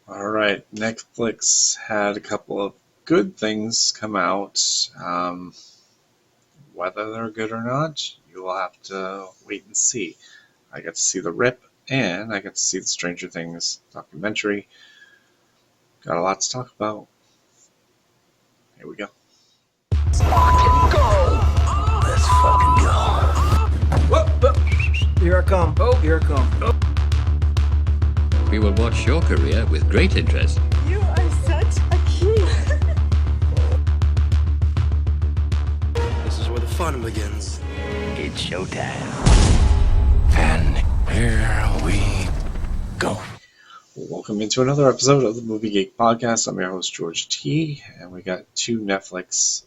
All right, Netflix had a couple of good things come out. Whether they're good or not, you will have to wait and see. I got to see The Rip, and I got to see the Stranger Things documentary. Got a lot to talk about. Here we go. Let's fucking go! Let's fucking go. Whoop, whoop. Here I come. Oh, here I come. Oh. We will watch your career with great interest. You are such a kid. This is where the fun begins. It's showtime. And here we go. Welcome into another episode of the Movie Geek Podcast. I'm your host, George T., and we got two Netflix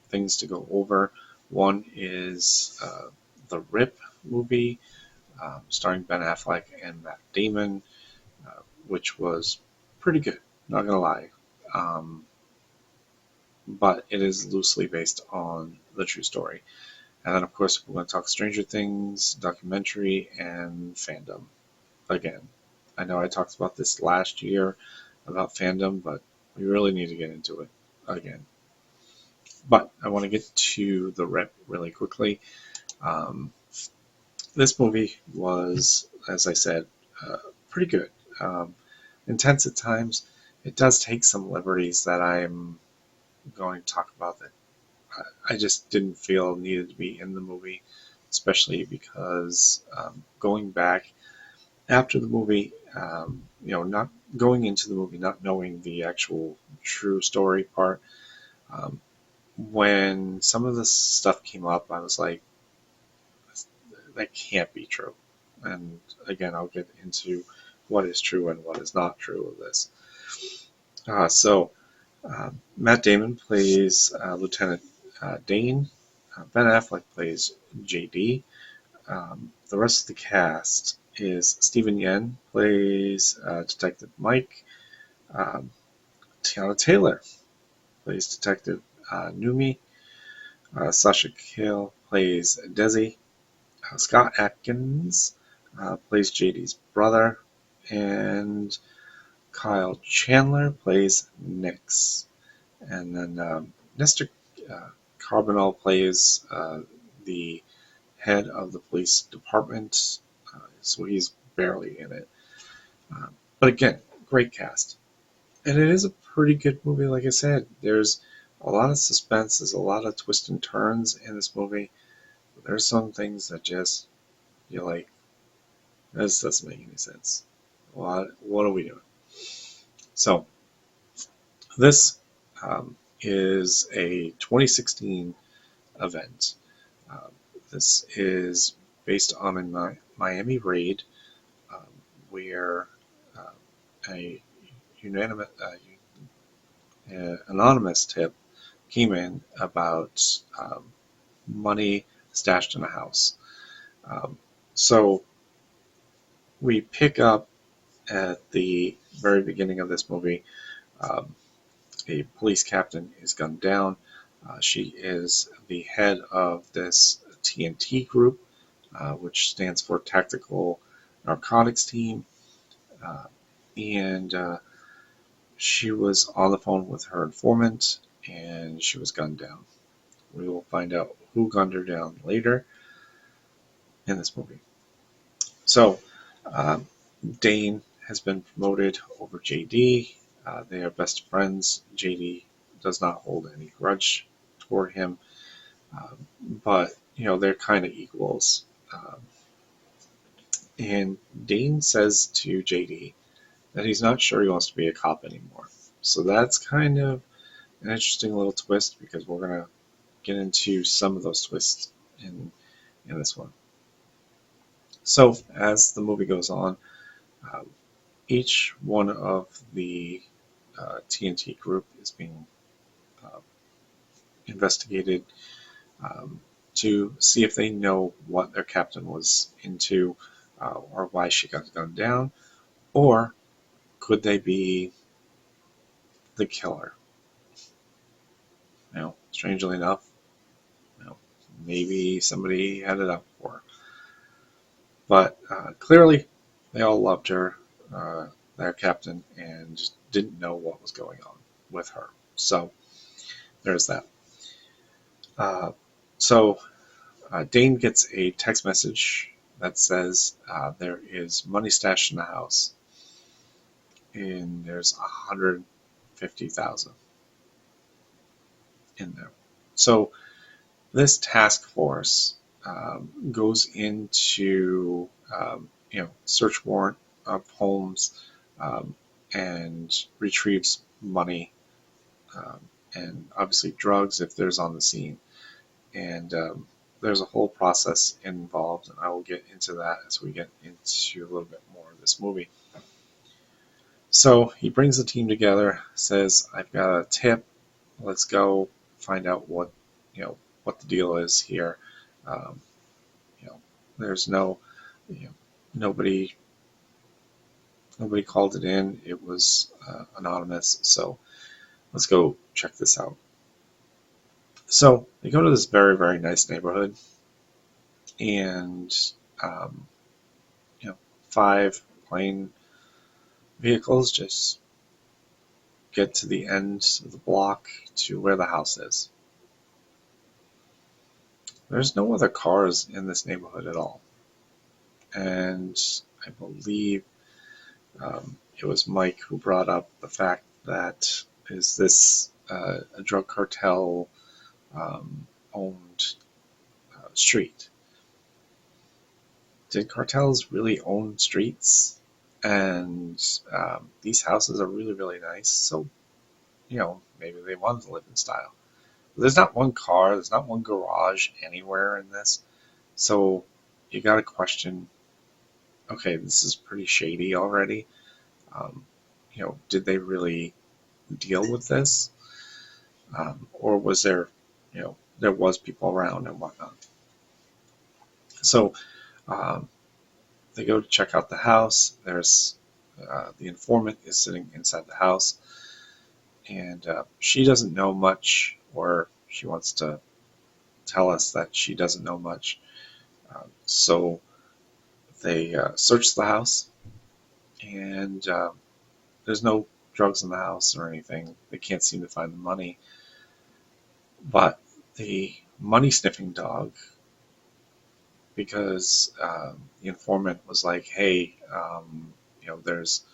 things to go over. One is the Rip movie, starring Ben Affleck and Matt Damon, which was pretty good, not gonna lie. But it is loosely based on the true story. And then, of course, we're going to talk Stranger Things, documentary, and fandom again. I know I talked about this last year about fandom, but we really need to get into it again. But I want to get to the Rip really quickly. This movie was, as I said, pretty good. Intense at times. It does take some liberties that I'm going to talk about that I just didn't feel needed to be in the movie, especially because going back after the movie, not going into the movie, not knowing the actual true story part, um, when some of this stuff came up, I was like, that can't be true. And again, I'll get into what is true and what is not true of this. Matt Damon plays Lieutenant Dane. Ben Affleck plays JD. The rest of the cast is Stephen Yen plays Detective Mike. Um, Tiana Taylor plays Detective Numi. Sasha Cale plays Desi. Scott Atkins plays JD's brother. And Kyle Chandler plays Nix. And then Nestor Carbonell plays the head of the police department, so he's barely in it. But again, great cast. And it is a pretty good movie, like I said. There's a lot of suspense, there's a lot of twists and turns in this movie. There's some things that just, you're like, this doesn't make any sense. What are we doing? So, this is a 2016 event. Uh, this is based on a Miami raid um, where a unanimous, anonymous tip came in about money stashed in a house. Um, so we pick up at the very beginning of this movie. Um, a police captain is gunned down. She is the head of this TNT group, which stands for Tactical Narcotics Team. Uh, and she was on the phone with her informant, and she was gunned down. We will find out who gunned her down later in this movie. So, um, Dane has been promoted over JD. They are best friends. JD does not hold any grudge toward him, but they're kind of equals. And Dane says to JD that he's not sure he wants to be a cop anymore. So that's kind of an interesting little twist because we're gonna get into some of those twists in this one. So as the movie goes on, um, each one of the TNT group is being uh, investigated to see if they know what their captain was into or why she got gunned down, or could they be the killer? Strangely enough, maybe somebody had it up for her. But clearly, they all loved her. their captain and just didn't know what was going on with her. So there's that. Uh, so Dane gets a text message that says there is money stashed in the house, and there's 150,000 in there. So this task force goes into search warrant of homes um, and retrieves money um, and obviously drugs if there's on the scene. And there's a whole process involved, and I will get into that as we get into a little bit more of this movie. So he brings the team together, says, "I've got a tip. Let's go find out what the deal is here." Um, you know, there's no, you know, nobody nobody called it in. It was anonymous. So let's go check this out. So they go to this very, very nice neighborhood, and um, you know, 5 plain vehicles just get to the end of the block to where the house is. There's no other cars in this neighborhood at all, and I believe it was Mike who brought up the fact that is this a drug cartel owned street? Did cartels really own streets? And these houses are really, really nice, so maybe they wanted to live in style. But there's not one car, there's not one garage anywhere in this, so you got to question. Okay, this is pretty shady already. Um, did they really deal with this, or was there was people around and whatnot? So um, they go to check out the house. There's the informant is sitting inside the house, and she doesn't know much, or she wants to tell us that she doesn't know much. So they search the house, and there's no drugs in the house or anything. They can't seem to find the money. But the money sniffing dog, because the informant was like, "Hey, there's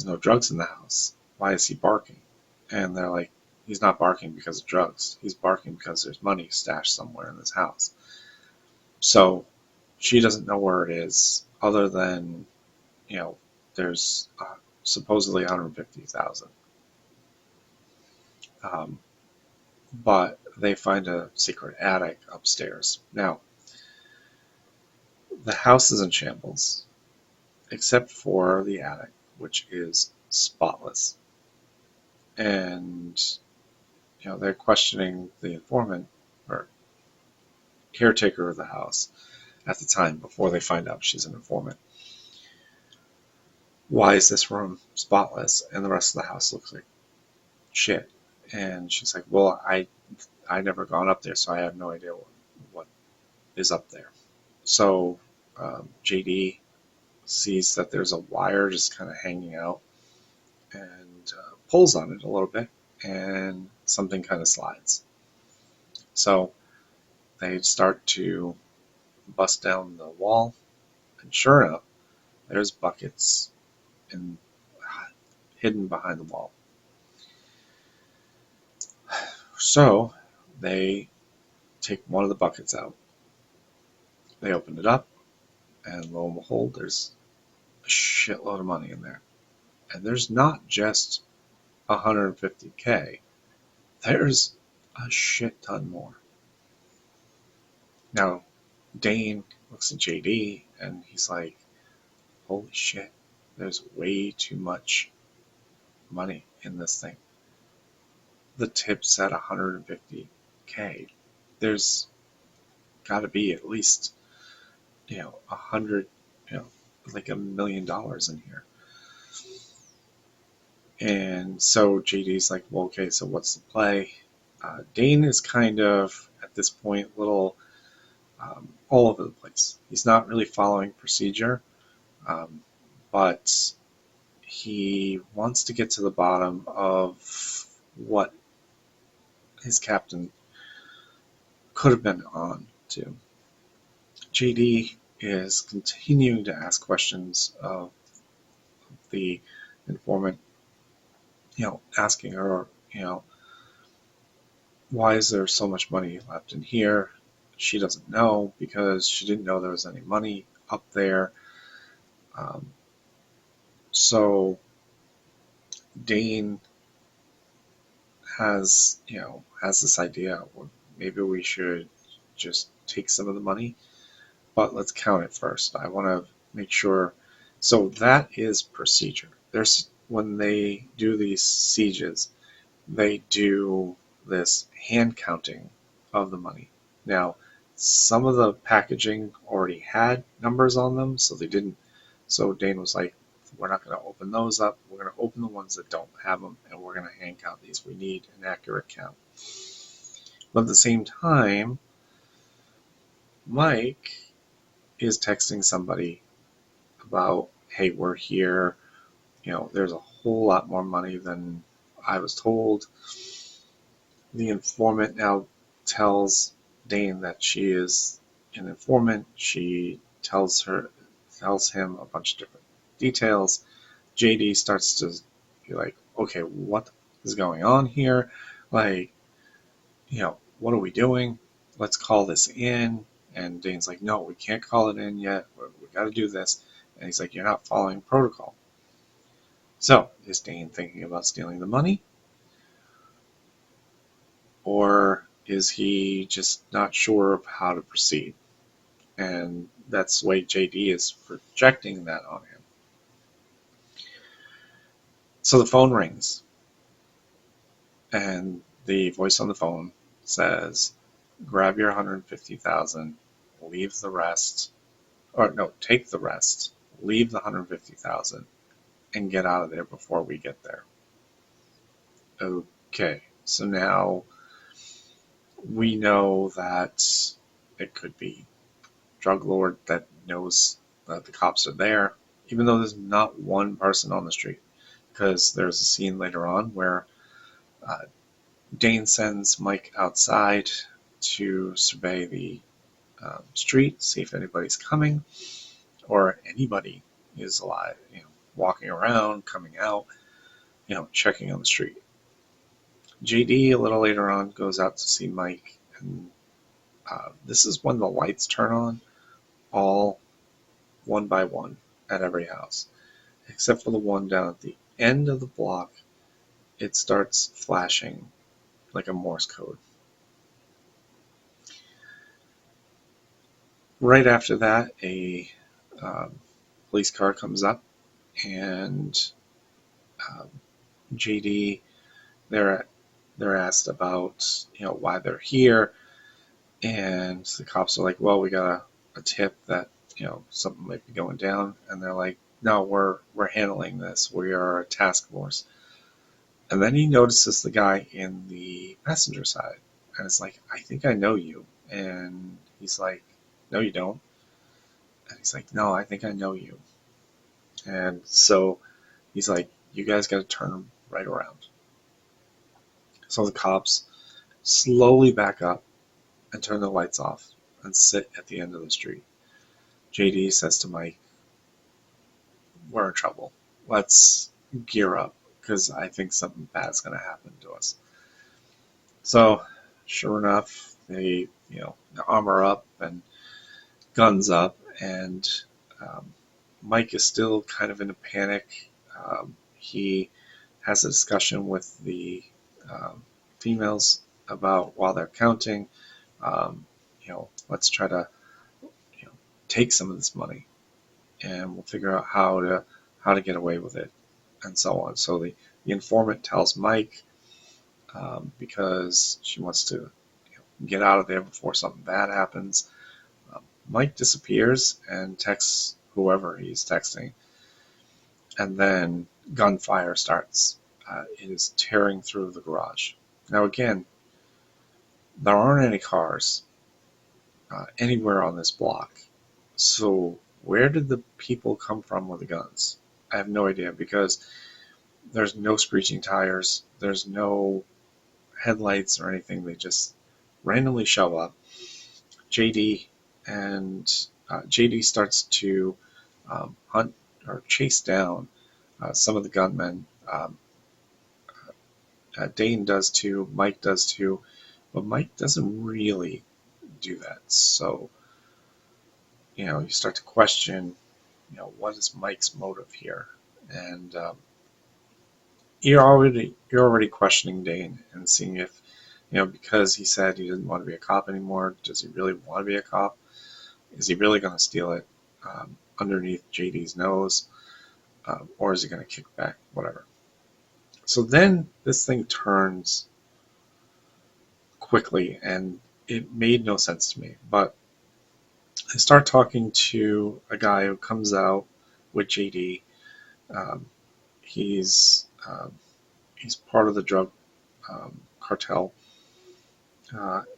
no drugs in the house. Why is he barking?" And they're like, "He's not barking because of drugs. He's barking because there's money stashed somewhere in this house." So she doesn't know where it is, other than there's supposedly 150,000. Um, but they find a secret attic upstairs. Now, the house is in shambles, except for the attic, which is spotless. And they're questioning the informant or caretaker of the house at the time before they find out she's an informant. Why is this room spotless and the rest of the house looks like shit? And she's like, "Well, I never gone up there, so I have no idea what is up there." So JD sees that there's a wire just kind of hanging out, and pulls on it a little bit, and something kind of slides. So they start to bust down the wall, and sure enough, there's buckets hidden behind the wall. So they take one of the buckets out. They open it up, and lo and behold, there's a shitload of money in there. And there's not just 150K, there's a shit ton more. Now, Dane looks at JD and he's like, "Holy shit, there's way too much money in this thing. The tip's at 150K. There's got to be at least, 100, like $1 million in here." And so JD's like, "Well, okay, so what's the play?" Dane is kind of, at this point, little all over the place. He's not really following procedure, but he wants to get to the bottom of what his captain could have been on to. JD is continuing to ask questions of the informant, asking her, why is there so much money left in here? She doesn't know because she didn't know there was any money up there. Um, so Dane has this idea. Well, maybe we should just take some of the money, but let's count it first. I want to make sure. So that is procedure. There's when they do these sieges, they do this hand counting of the money. Now, some of the packaging already had numbers on them, so they didn't. So Dane was like, "We're not going to open those up. We're going to open the ones that don't have them, and we're going to hand count these. We need an accurate count." But at the same time, Mike is texting somebody about, "Hey, we're here. There's a whole lot more money than I was told." The informant now tells Dane that she is an informant. She tells him a bunch of different details. JD starts to be like, okay, what is going on here? Like, what are we doing? Let's call this in. And Dane's like, no, we can't call it in yet. We got to do this. And he's like, you're not following protocol. So, is Dane thinking about stealing the money? Or is he just not sure of how to proceed? And that's the way JD is projecting that on him. So the phone rings, and the voice on the phone says, grab your 150,000, leave the rest, or no, take the rest, leave the 150,000, and get out of there before we get there. Okay, so now we know that it could be drug lord that knows that the cops are there, even though there's not one person on the street. Because there's a scene later on where Dane sends Mike outside to survey the street, see if anybody's coming or anybody is alive, walking around, coming out, checking on the street. JD a little later on goes out to see Mike, and this is when the lights turn on, all one by one at every house, except for the one down at the end of the block. It starts flashing like a Morse code. Right after that, a police car comes up, and JD, they're asked about why they're here, and the cops are like, well, we got a tip that something might be going down, and they're like, no, we're handling this. We are a task force. And then he notices the guy in the passenger side, and it's like, I think I know you. And he's like, no, you don't. And he's like, no, I think I know you. And so he's like, you guys got to turn right around. So the cops slowly back up and turn the lights off and sit at the end of the street. JD says to Mike, we're in trouble. Let's gear up, because I think something bad's going to happen to us. So, sure enough, they armor up and guns up, and Mike is still kind of in a panic. He has a discussion with the females about, while they're counting, let's try to take some of this money, and we'll figure out how to get away with it, and so on. So the informant tells Mike, because she wants to get out of there before something bad happens. Mike disappears and texts whoever he's texting, and then gunfire starts. It is tearing through the garage. Now again, there aren't any cars anywhere on this block, so where did the people come from with the guns? I have no idea because there's no screeching tires, there's no headlights or anything. They just randomly show up. JD and JD starts to hunt or chase down some of the gunmen. Dane does too, Mike does too, but Mike doesn't really do that. So, you start to question, what is Mike's motive here? And you're already questioning Dane and seeing if, because he said he didn't want to be a cop anymore, does he really want to be a cop? Is he really going to steal it underneath JD's nose? Or is he going to kick back? Whatever. So then this thing turns quickly, and it made no sense to me. But I start talking to a guy who comes out with JD. Um, he's he's part of the drug cartel,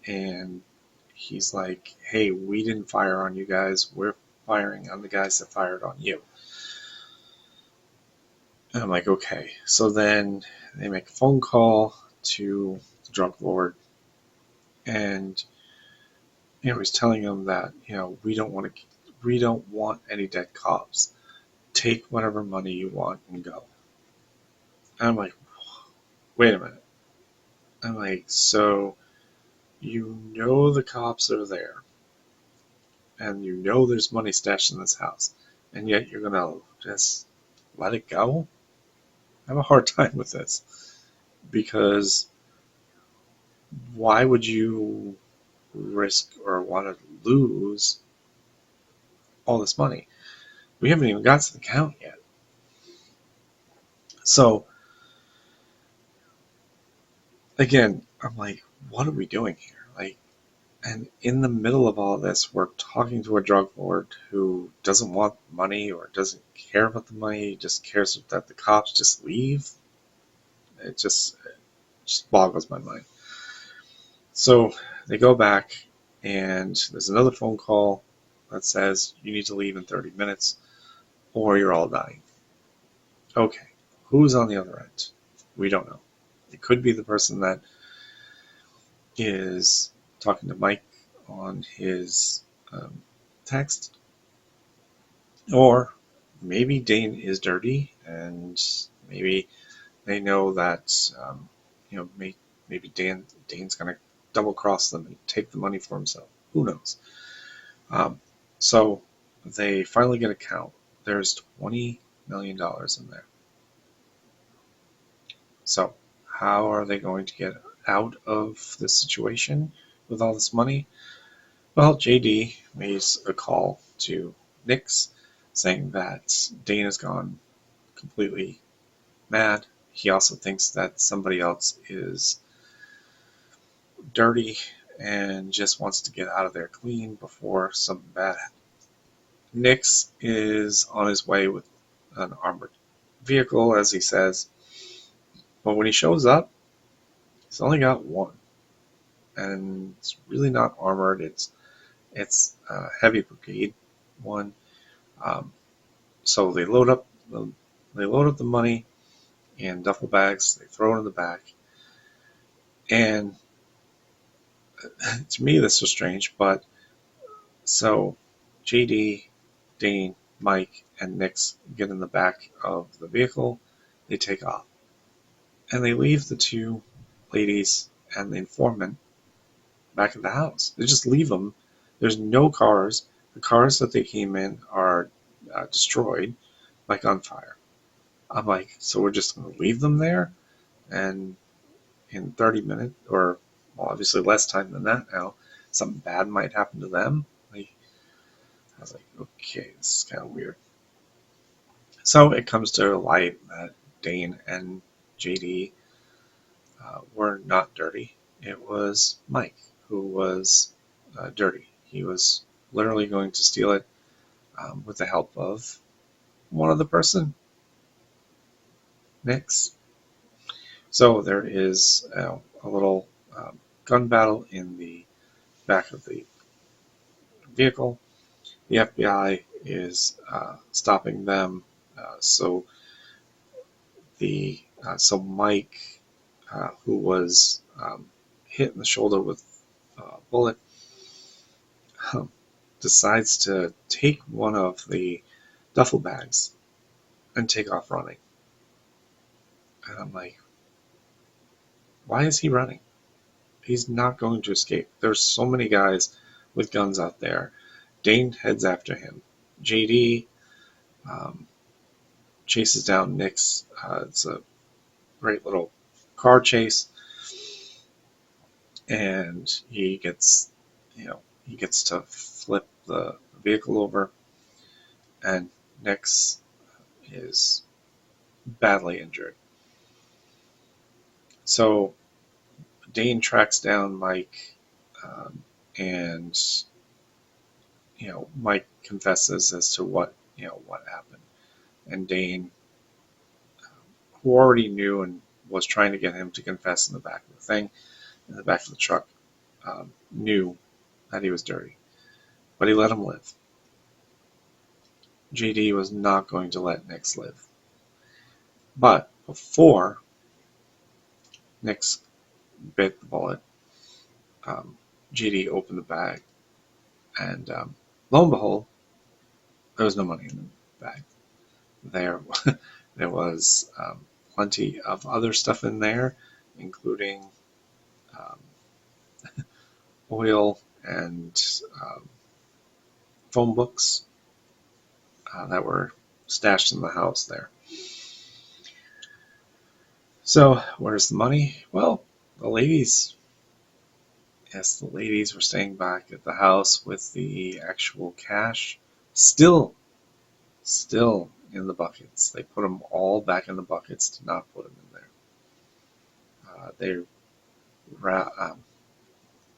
and he's like, "Hey, we didn't fire on you guys. We're firing on the guys that fired on you." And I'm like, "Okay." So then they make a phone call to the drug lord, and he's telling him that we don't want any dead cops. Take whatever money you want and go. And I'm like, wait a minute. I'm like, so the cops are there, and there's money stashed in this house, and yet you're gonna just let it go? I have a hard time with this because why would you risk or want to lose all this money? We haven't even got to the count yet. So again, I'm like, what are we doing here? Like, and in the middle of all this, we're talking to a drug lord who doesn't want money or doesn't care about the money, just cares that the cops just leave. It just boggles my mind. So they go back, and there's another phone call that says you need to leave in 30 minutes or you're all dying. Okay, who's on the other end? We don't know. It could be the person that is talking to Mike on his text, or maybe Dane is dirty, and maybe they know that maybe Dane's going to double cross them and take the money for himself. Who knows? So they finally get a count. There's $20 million in there. So how are they going to get out of this situation with all this money? Well, JD makes a call to Nix saying that Dane has gone completely mad. He also thinks that somebody else is dirty and just wants to get out of there clean before something bad happens. Nix is on his way with an armored vehicle, as he says, but when he shows up, he's only got one, and it's really not armored. It's a heavy brigade one. So they load up the money in duffel bags. They throw it in the back, and to me this was strange. But so JD, Dane, Mike, and Nix get in the back of the vehicle. They take off, and they leave the two ladies and the informant back at the house. They just leave them. There's no cars. The cars that they came in are destroyed by gunfire. I'm like, so we're just going to leave them there, and in 30 minutes, or well, obviously less time than that now, something bad might happen to them. Like, I was like, okay, this is kind of weird. So it comes to light that Dane and JD were not dirty. It was Mike who was dirty. He was literally going to steal it with the help of one other person, Nix. So there is a little gun battle in the back of the vehicle. The FBI is stopping them So Mike, who was hit in the shoulder with a bullet, um, decides to take one of the duffel bags and take off running. And I'm like, why is he running? He's not going to escape. There's so many guys with guns out there. Dane heads after him. JD um, chases down Nick's. It's a great little car chase, and he gets to flip the vehicle over, and Nick's is badly injured. So Dane tracks down Mike, and Mike confesses as to what happened, and Dane, who already knew and was trying to get him to confess in the back of the thing, in the back of the truck, knew that he was dirty, but he let him live. JD was not going to let Nix live. But before Nix bit the bullet, JD opened the bag, and lo and behold, there was no money in the bag. There, there was plenty of other stuff in there, including um, oil and phone books that were stashed in the house there. So, where's the money? Well, the ladies were staying back at the house with the actual cash still in the buckets. They put them all back in the buckets, did not put them in there. They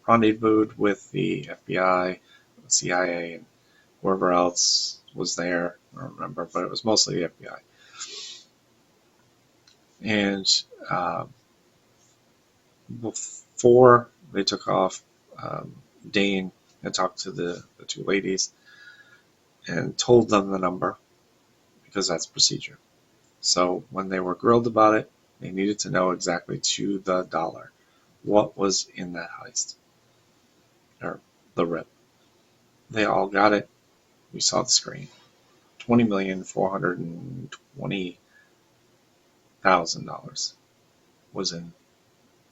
rendezvoused with the FBI, the CIA, and whoever else was there. I don't remember, but it was mostly the FBI. And before they took off, Dane had talked to the two ladies and told them the number, because that's procedure. So when they were grilled about it, they needed to know exactly to the dollar what was in that heist, or the rip. They all got it. We saw the screen. $20,420,000 was in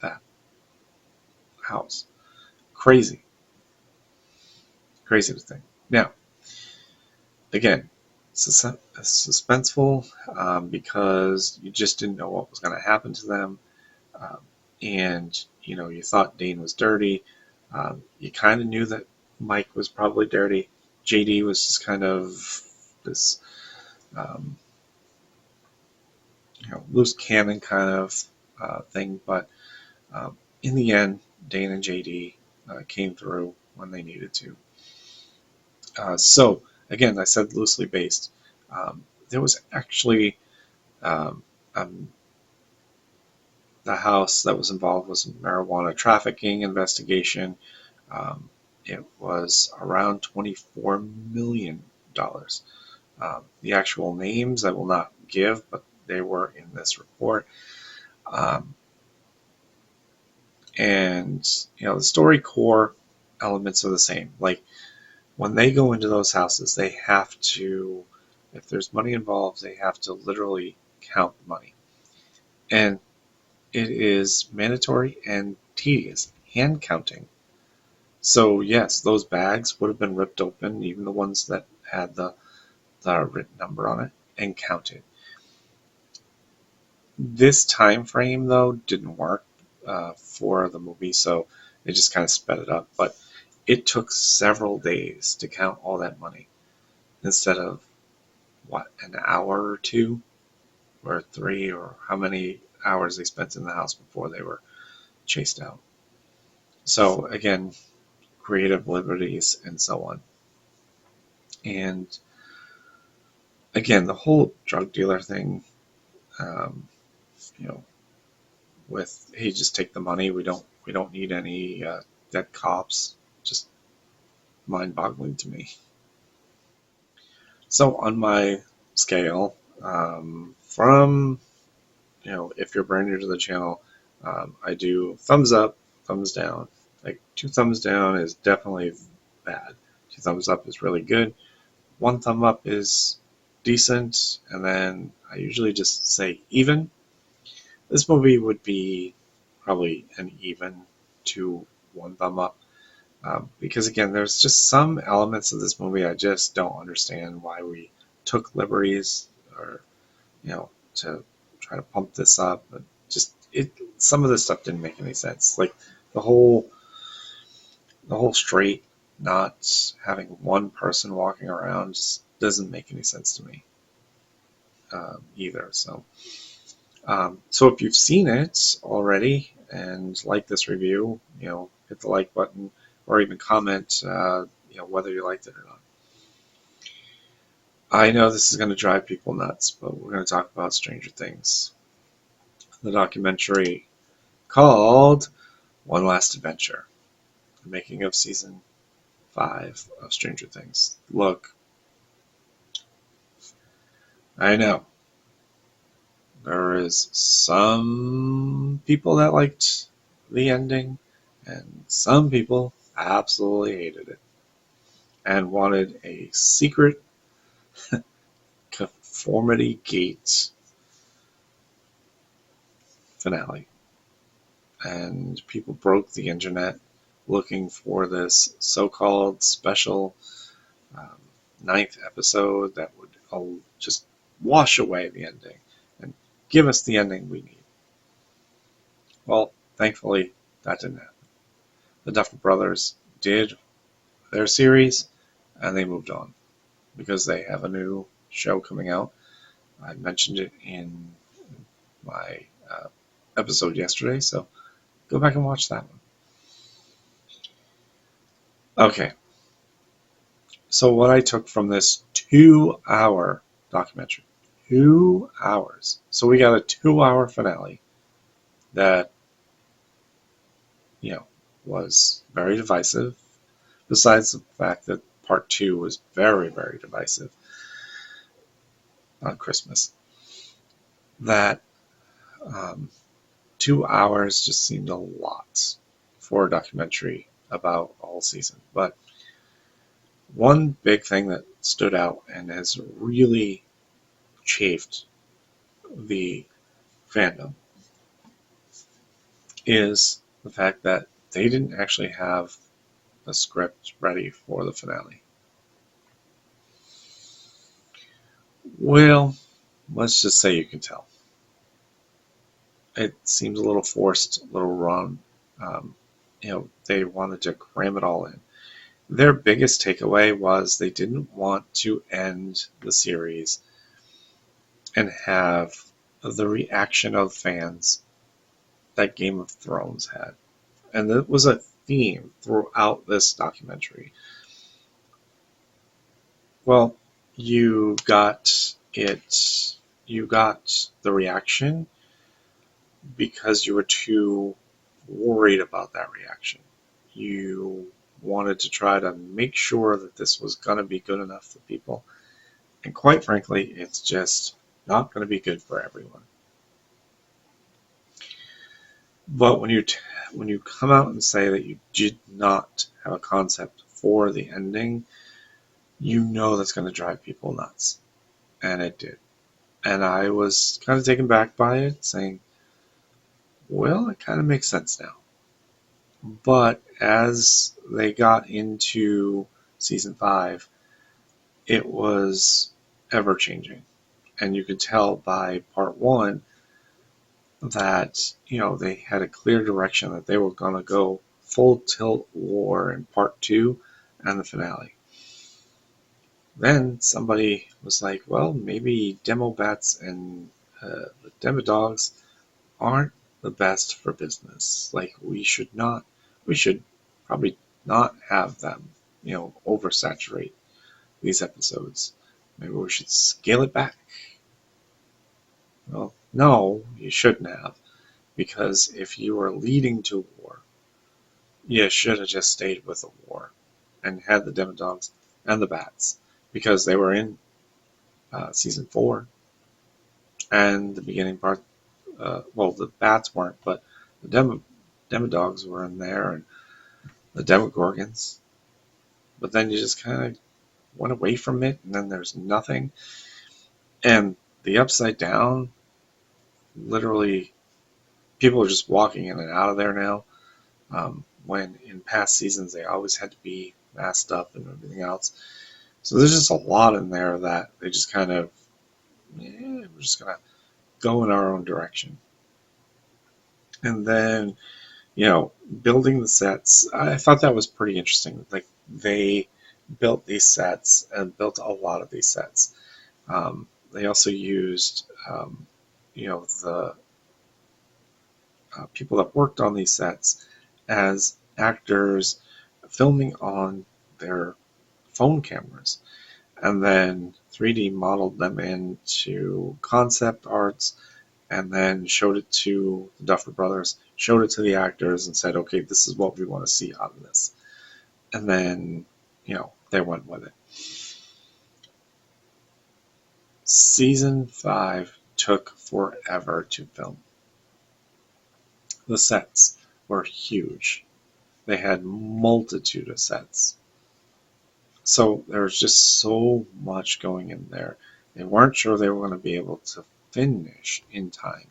that house. Crazy. Crazy to think. Now, again, suspenseful, because you just didn't know what was going to happen to them. And you thought Dane was dirty. You kind of knew that Mike was probably dirty. JD was just kind of this loose cannon kind of thing, but in the end, Dane and JD came through when they needed to. So again, I said loosely based. There was actually the house that was involved was a marijuana trafficking investigation. It was around $24 million. The actual names I will not give, but they were in this report. And the story core elements are the same. Like when they go into those houses, they have to, if there's money involved, they have to literally count the money. And it is mandatory and tedious, hand counting. So yes, those bags would have been ripped open, even the ones that had the written number on it, and counted. This time frame, though, didn't work for the movie, so they just kind of sped it up. But it took several days to count all that money instead of, an hour or two or three, or how many hours they spent in the house before they were chased out. So again, creative liberties and so on. And again, the whole drug dealer thing, with, hey, just take the money. We don't need any dead cops. Just mind-boggling to me. So on my scale From, if you're brand new to the channel, I do thumbs up, thumbs down. Like 2 thumbs down is definitely bad. 2 thumbs up is really good. 1 thumb up is decent, and then I usually just say even. This movie would be probably an even to 1 thumb up. Because again, there's just some elements of this movie I just don't understand why we took liberties, or to try to pump this up. But just some of this stuff didn't make any sense. Like the whole straight not having one person walking around just doesn't make any sense to me either. So if you've seen it already and like this review, hit the like button or even comment, whether you liked it or not. I know this is going to drive people nuts, but we're going to talk about Stranger Things, the documentary called One Last Adventure, the making of season 5 of Stranger Things. Look, I know there is some people that liked the ending, and some people absolutely hated it and wanted a secret conformity gate finale. And people broke the internet looking for this so-called special um, 9th episode that would just wash away the ending and give us the ending we need. Well, thankfully, that didn't happen. The Duffer Brothers did their series, and they moved on because they have a new show coming out. I mentioned it in my episode yesterday, so go back and watch that one. Okay, so what I took from this 2-hour documentary, 2 hours. So we got a 2-hour finale that, was very divisive, besides the fact that part 2 was very, very divisive on Christmas. That 2 hours just seemed a lot for a documentary about a whole season. But one big thing that stood out and has really chafed the fandom is the fact that they didn't actually have a script ready for the finale. Well, let's just say you can tell. It seems a little forced, a little wrong. They wanted to cram it all in. Their biggest takeaway was they didn't want to end the series and have the reaction of fans that Game of Thrones had. And that was a theme throughout this documentary. Well, you got it. You got the reaction because you were too worried about that reaction. You wanted to try to make sure that this was going to be good enough for people. And quite frankly, it's just not going to be good for everyone. But when you come out and say that you did not have a concept for the ending, you know that's going to drive people nuts. And it did. And I was kind of taken back by it, saying, well, it kind of makes sense now. But as they got into season 5, it was ever changing. And you could tell by part 1 that, they had a clear direction that they were going to go full tilt war in part 2 and the finale. Then somebody was like, well, maybe demo bats and the demo dogs aren't the best for business. Like, we should probably not have them, oversaturate these episodes. Maybe we should scale it back. Well, no, you shouldn't have. Because if you were leading to war, you should have just stayed with the war and had the Demodogs and the Bats, because they were in season 4. and the beginning part. Well, the bats weren't, but the demodogs were in there, and the demogorgons. But then you just kind of went away from it, and then there's nothing. And the Upside Down, literally, people are just walking in and out of there now. When in past seasons they always had to be masked up and everything else. So there's just a lot in there that they just kind of, we're just gonna go in our own direction. And then, building the sets, I thought that was pretty interesting. Like they built these sets and built a lot of these sets. They also used, the people that worked on these sets as actors filming on their phone cameras, and then 3D modeled them into concept arts, and then showed it to the Duffer Brothers, showed it to the actors, and said, "Okay, this is what we want to see out of this." And then, they went with it. Season 5 took forever to film. The sets were huge. They had multitude of sets. So there was just so much going in there. They weren't sure they were going to be able to finish in time.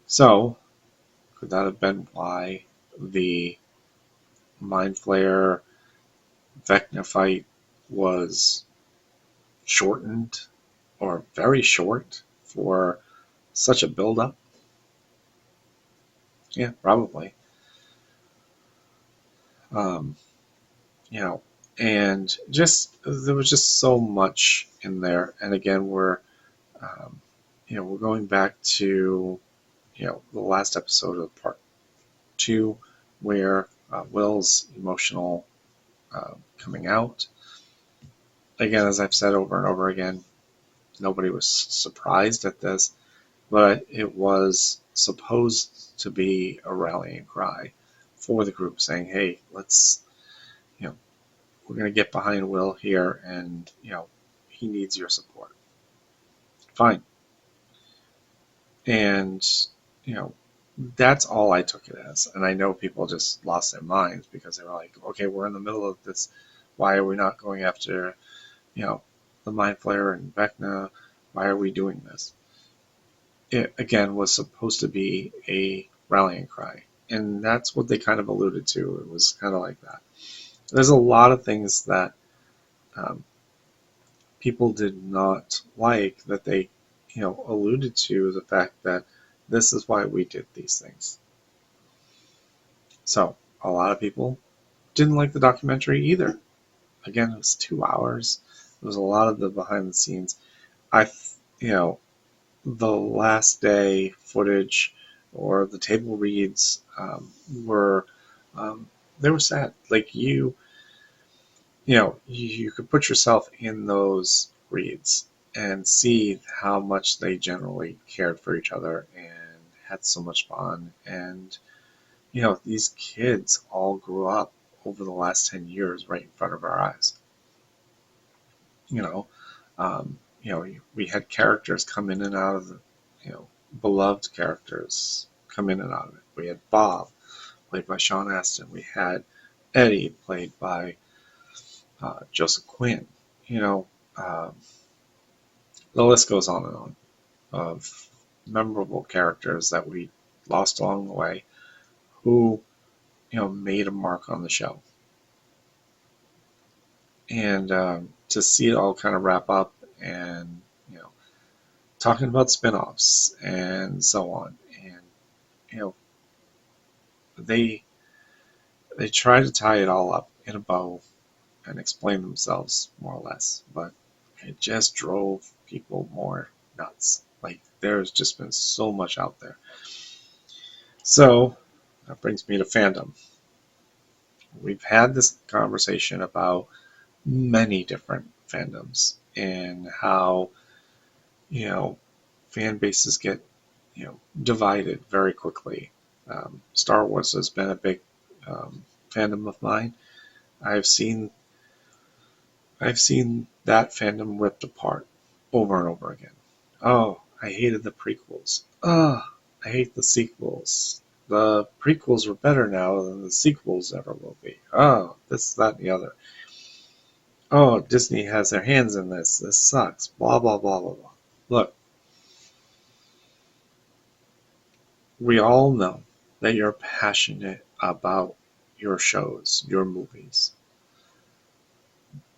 So, could that have been why the Mind Flayer Vecna fight was shortened or very short for such a build-up? Yeah, probably. Um, and just there was just so much in there. And again, um, we're going back to the last episode of part 2, where Will's emotional coming out. Again, as I've said over and over again, nobody was surprised at this, but it was supposed to be a rallying cry for the group, saying, "Hey, let's, we're going to get behind Will here, and he needs your support." Fine, and that's all I took it as. And I know people just lost their minds because they were like, "Okay, we're in the middle of this. Why are we not going after, the Mind Flayer and Vecna? Why are we doing this?" It, again, was supposed to be a rallying cry. And that's what they kind of alluded to. It was kind of like that. There's a lot of things that um, people did not like that they, alluded to the fact that this is why we did these things. So a lot of people didn't like the documentary either. Again, it was 2 hours. There was a lot of the behind the scenes. The last day footage or the table reads were they were sad. Like you could put yourself in those reads and see how much they generally cared for each other and had so much fun. And these kids all grew up over the last 10 years right in front of our eyes. you know, we had characters come in and out of the, beloved characters come in and out of it. We had Bob, played by Sean Astin. We had Eddie, played by Joseph Quinn. Um, the list goes on and on of memorable characters that we lost along the way who, made a mark on the show. And to see it all kind of wrap up and, talking about spin-offs and so on. And, they try to tie it all up in a bow and explain themselves more or less, but it just drove people more nuts. Like, there's just been so much out there. So that brings me to fandom. We've had this conversation about many different fandoms and how, fan bases get, divided very quickly. Star Wars has been a big fandom of mine. I've seen that fandom ripped apart over and over again. Oh, I hated the prequels. Oh, I hate the sequels. The prequels were better now than the sequels ever will be. Oh, this, that, and the other. Oh, Disney has their hands in this. This sucks. Blah, blah, blah, blah, blah. Look, we all know that you're passionate about your shows, your movies.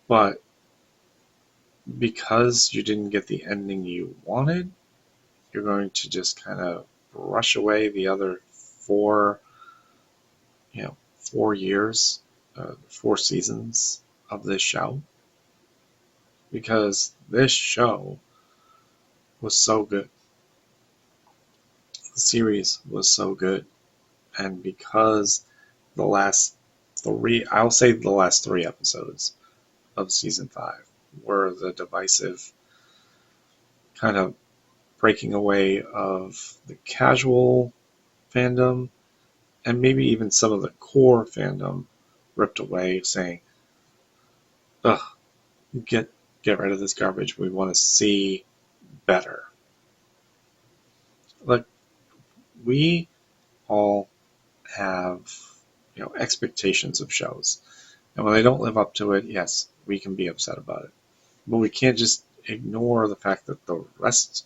But because you didn't get the ending you wanted, you're going to just kind of brush away the other 4 years, 4 seasons of this show, because this show was so good. The series was so good, and because the last I'll say the last 3 episodes of season 5 were the divisive kind of breaking away of the casual fandom and maybe even some of the core fandom ripped away, saying, "Ugh, get rid of this garbage. We want to see better." Like, we all have expectations of shows, and when they don't live up to it, yes, we can be upset about it. But we can't just ignore the fact that the rest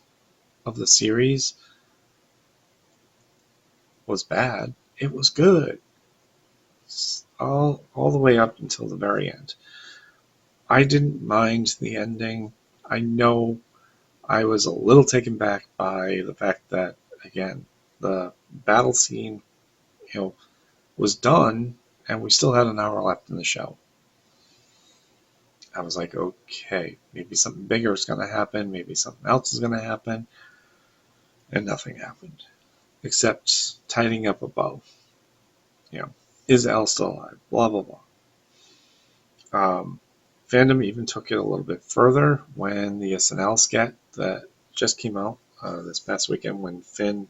of the series was bad. It was good. All the way up until the very end. I didn't mind the ending. I know I was a little taken back by the fact that, again, the battle scene, was done, and we still had an hour left in the show. I was like, okay, maybe something bigger is going to happen, maybe something else is going to happen, and nothing happened, except tidying up a bow. Is Elle still alive? Blah, blah, blah. Fandom even took it a little bit further when the SNL sketch that just came out this past weekend, when Finn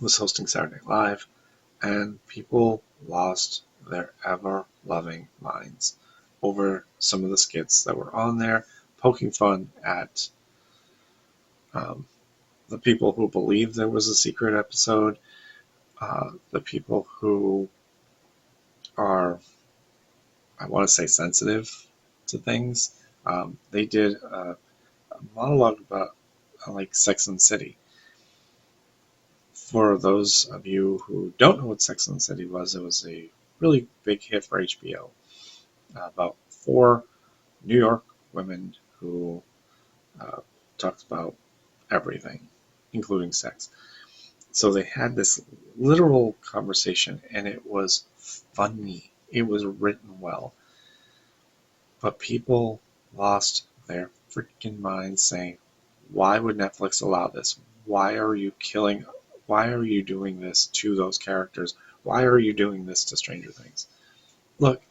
was hosting Saturday Night Live, and people lost their ever-loving minds over some of the skits that were on there, poking fun at the people who believed there was a secret episode, the people who are, I want to say, sensitive to things. They did a monologue about like Sex and the City. For those of you who don't know what Sex and the City was, it was a really big hit for HBO. About 4 New York women who talked about everything, including sex. So they had this literal conversation, and it was funny. It was written well. But people lost their freaking minds saying, why would Netflix allow this? Why are you doing this to those characters? Why are you doing this to Stranger Things? Look,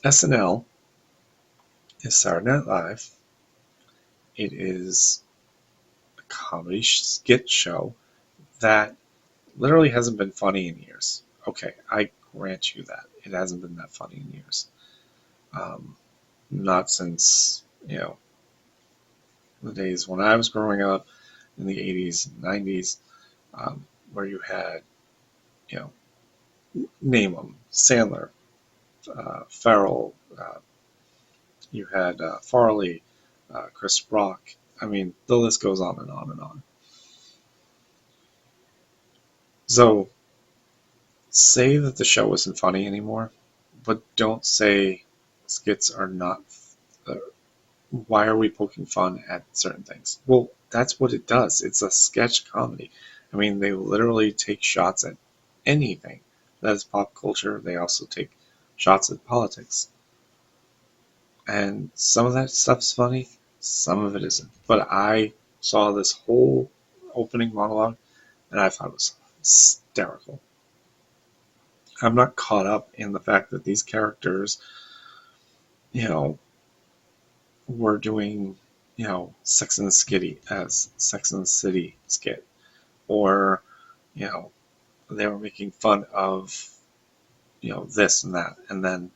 SNL is Saturday Night Live. It is a comedy skit show that literally hasn't been funny in years. Okay, I grant you that. It hasn't been that funny in years. Not since, the days when I was growing up in the 80s and 90s, where you had, name them, Sandler, Farrell, you had Farley, Chris Rock. I mean, the list goes on and on and on. So, say that the show isn't funny anymore, but don't say skits are not. Why are we poking fun at certain things? Well, that's what it does. It's a sketch comedy. I mean, they literally take shots at anything that is pop culture. They also take shots at politics. And some of that stuff's funny, some of it isn't. But I saw this whole opening monologue, and I thought it was hysterical. I'm not caught up in the fact that these characters, were doing, Sex and the City skit, or, they were making fun of, this and that, and then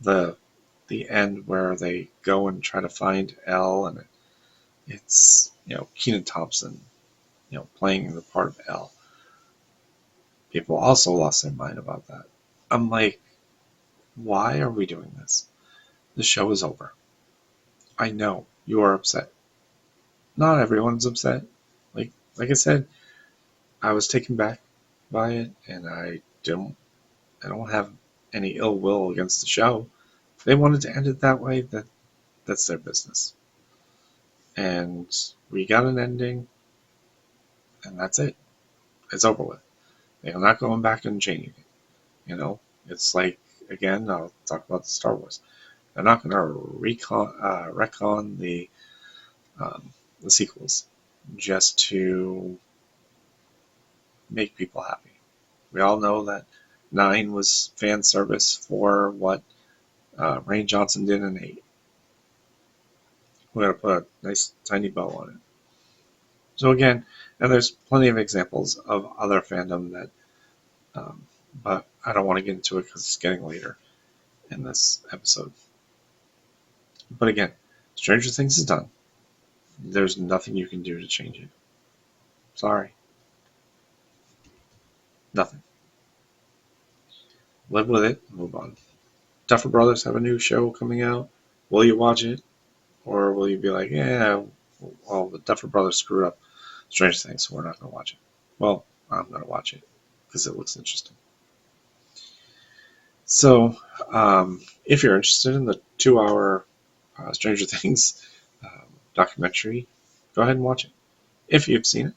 the the end where they go and try to find Elle, and it's Kenan Thompson playing the part of Elle. People also lost their mind about that. I'm like, why are we doing this? The show is over. I know you are upset. Not everyone's upset. Like I said, I was taken back by it, and I don't have any ill will against the show. If they wanted to end it that way, that's their business. And we got an ending, and that's it. It's over with. They're not going back and changing it. It's like, again, I'll talk about the Star Wars. They're not going to retcon the sequels just to make people happy. We all know that 9 was fan service for what Rian Johnson did in 8. We're going to put a nice tiny bow on it. So again, and there's plenty of examples of other fandom that, but I don't want to get into it because it's getting later in this episode. But again, Stranger Things is done. There's nothing you can do to change it. Sorry. Nothing. Live with it, move on. Duffer Brothers have a new show coming out. Will you watch it? Or will you be like, yeah, well, the Duffer Brothers screwed up Stranger Things, so we're not going to watch it? Well, I'm going to watch it because it looks interesting. So, if you're interested in the 2-hour Stranger Things documentary, go ahead and watch it. If you've seen it,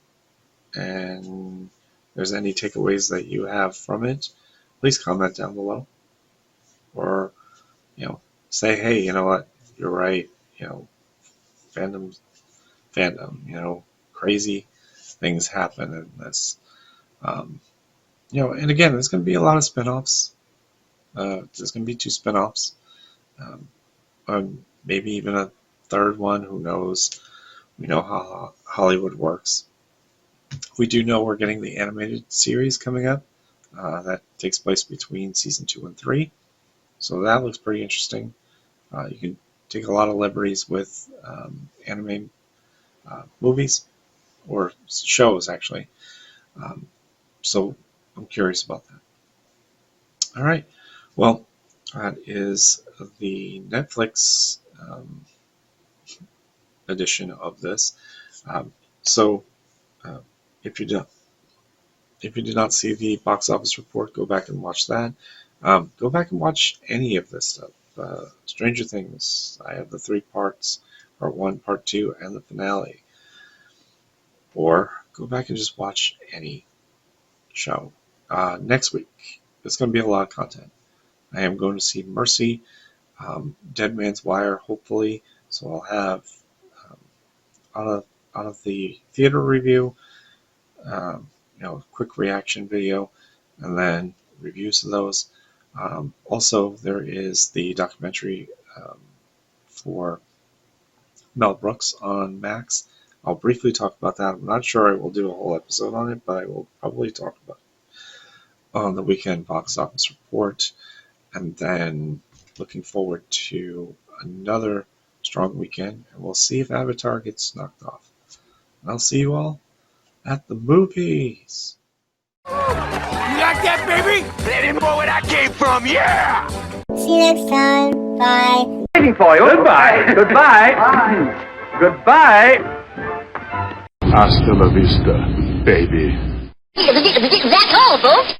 and there's any takeaways that you have from it, please comment down below. Or, say, hey, you know what, you're right, fandom, crazy things happen in this. And again, there's going to be a lot of spinoffs. There's going to be 2 spinoffs. Maybe even a 3rd one, who knows? We know how Hollywood works. We do know we're getting the animated series coming up. That takes place between season 2 and 3. So that looks pretty interesting. You can take a lot of liberties with anime movies, or shows, actually. So I'm curious about that. All right. Well, that is the Netflix edition of this. So if you did not see the box office report, go back and watch that. Go back and watch any of this stuff. Stranger Things, I have the 3 parts, part 1, part 2, and the finale. Or go back and just watch any show. Next week, it's going to be a lot of content. I am going to see Mercy, Dead Man's Wire, hopefully. So I'll have out of the theater review, quick reaction video, and then reviews of those. Also, there is the documentary for Mel Brooks on Max. I'll briefly talk about that. I'm not sure I will do a whole episode on it, but I will probably talk about it on the weekend box office report. And then looking forward to another strong weekend, and we'll see if Avatar gets knocked off. And I'll see you all at the movies. You like that, baby? Let him know where that came from, yeah! See you next time. Bye. Waiting for you. Goodbye. Goodbye. Bye. Goodbye. Hasta la vista, baby. That's all, folks.